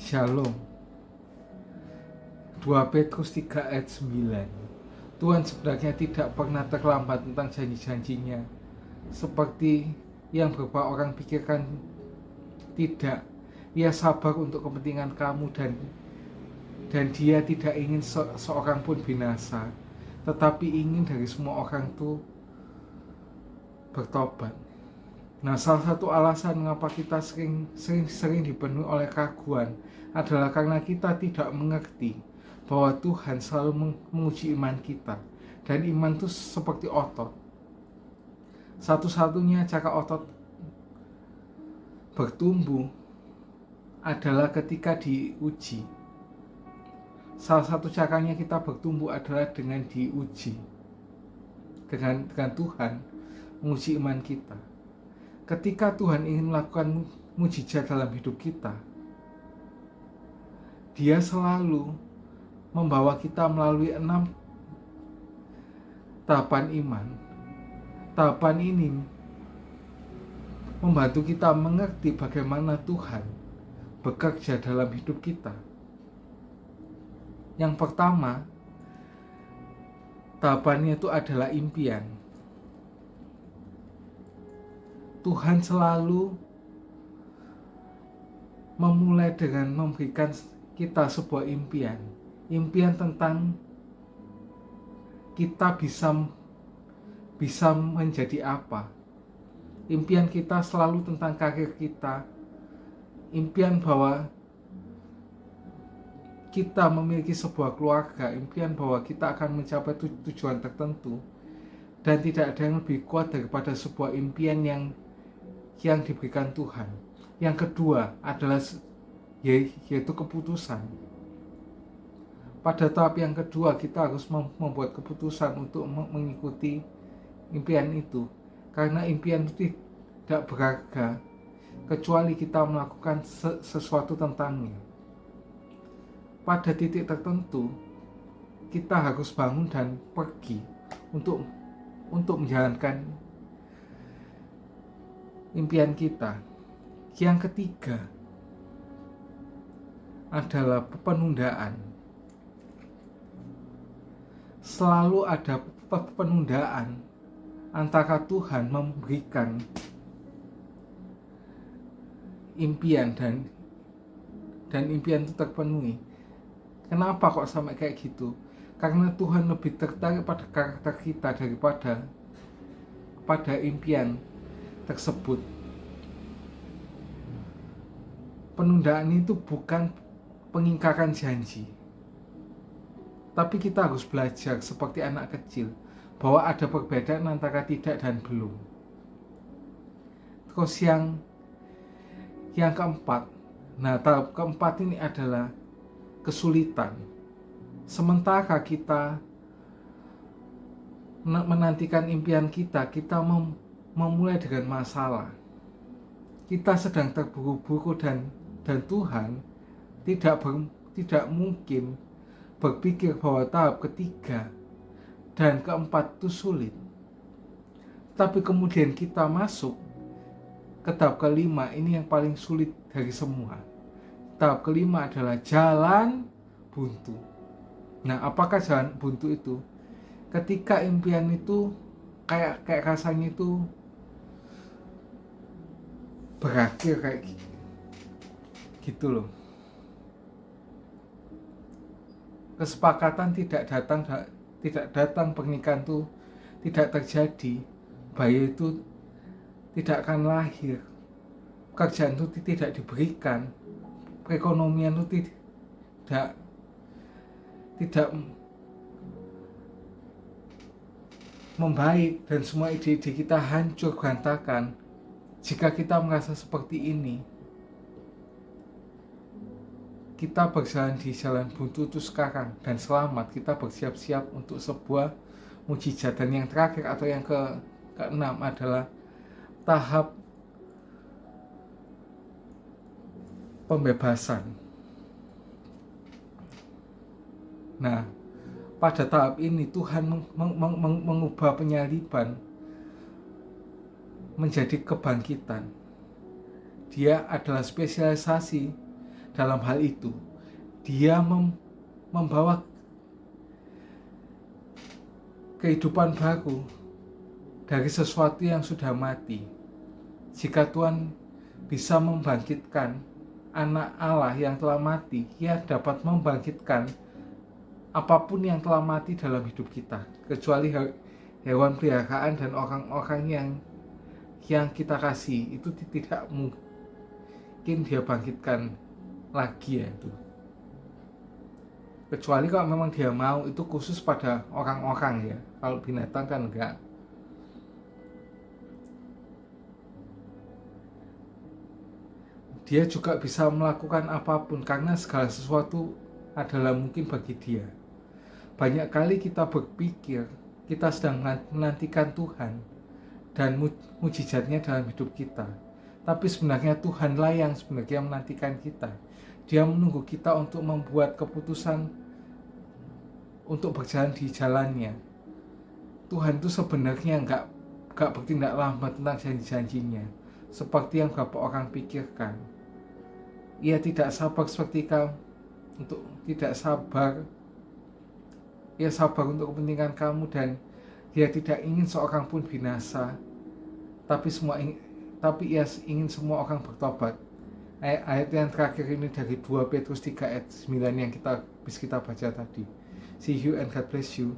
Shalom. 2 Petrus 3 ayat 9. Tuhan sebenarnya tidak pernah terlambat tentang janji-janjinya, seperti yang beberapa orang pikirkan. Tidak, Ia sabar untuk kepentingan kamu, dan Dia tidak ingin seorang pun binasa, tetapi ingin dari semua orang itu bertobat. Nah, salah satu alasan mengapa kita sering dipenuhi oleh keraguan adalah karena kita tidak mengerti bahwa Tuhan selalu menguji iman kita. Dan iman itu seperti otot. Satu-satunya cara otot bertumbuh adalah ketika diuji. Salah satu caranya kita bertumbuh adalah dengan diuji. Dengan Tuhan menguji iman kita. Ketika Tuhan ingin melakukan mujizat dalam hidup kita, Dia selalu membawa kita melalui 6 tahapan iman. Tahapan ini membantu kita mengerti bagaimana Tuhan bekerja dalam hidup kita. Yang pertama, tahapannya itu adalah impian. Tuhan selalu memulai dengan memberikan kita sebuah impian. Impian tentang kita bisa menjadi apa. Impian kita selalu tentang karir kita. Impian bahwa kita memiliki sebuah keluarga. Impian bahwa kita akan mencapai tujuan tertentu. Dan tidak ada yang lebih kuat daripada sebuah impian yang diberikan Tuhan. Yang kedua adalah yaitu keputusan. Pada tahap yang kedua kita harus membuat keputusan untuk mengikuti impian itu. Karena impian itu tidak berharga kecuali kita melakukan sesuatu tentangnya. Pada titik tertentu kita harus bangun dan pergi untuk menjalankan impian kita. Yang ketiga adalah penundaan. Selalu ada penundaan antara Tuhan memberikan impian dan impian itu terpenuhi. Kenapa kok sampai kayak gitu? Karena Tuhan lebih tertarik pada karakter kita daripada pada impian tersebut. Penundaan itu bukan pengingkaran janji, tapi kita harus belajar seperti anak kecil bahwa ada perbedaan antara tidak dan belum. Terus yang keempat, nah tahap keempat ini adalah kesulitan. Sementara kita menantikan impian kita memulai dengan masalah. Kita sedang terburu-buru dan Tuhan tidak mungkin berpikir bahwa tahap ketiga dan keempat itu sulit. Tapi kemudian kita masuk ke tahap kelima, ini yang paling sulit dari semua. Tahap kelima adalah jalan buntu. Nah, apakah jalan buntu itu? Ketika impian itu kayak rasanya itu berakhir kayak gitu loh. Kesepakatan tidak datang, pernikahan itu tidak terjadi, bayi itu tidak akan lahir, pekerjaan itu tidak diberikan, perekonomian itu tidak membaik, dan semua ide-ide kita hancur berantakan. Jika kita merasa seperti ini, kita berjalan di jalan buntu itu sekarang, dan selamat, kita bersiap-siap untuk sebuah mujizat. Dan yang terakhir atau yang keenam adalah tahap pembebasan. Nah, pada tahap ini Tuhan mengubah penyaliban menjadi kebangkitan. Dia adalah spesialisasi dalam hal itu. Dia membawa kehidupan baru dari sesuatu yang sudah mati. Jika Tuhan bisa membangkitkan anak Allah yang telah mati, Ia dapat membangkitkan apapun yang telah mati dalam hidup kita, kecuali hewan peliharaan dan orang-orang yang kita kasih, itu tidak mungkin Dia bangkitkan lagi ya itu. Kecuali kalau memang Dia mau, itu khusus pada orang-orang ya. Kalau binatang kan enggak. Dia juga bisa melakukan apapun karena segala sesuatu adalah mungkin bagi Dia. Banyak kali kita berpikir kita sedang menantikan Tuhan dan mujizatnya dalam hidup kita. Tapi sebenarnya Tuhanlah yang sebenarnya menantikan kita. Dia menunggu kita untuk membuat keputusan untuk berjalan di jalannya. Tuhan itu sebenarnya enggak bertindak lambat tentang janji-janjinya, seperti yang beberapa orang pikirkan. Ia tidak sabar seperti kamu, Ia sabar untuk kepentingan kamu, dan Dia tidak ingin seorang pun binasa, tapi Ia ingin semua orang bertobat. Ayat yang terakhir ini dari 2 Petrus 3 ayat 9 yang kita baca tadi. See you and God bless you.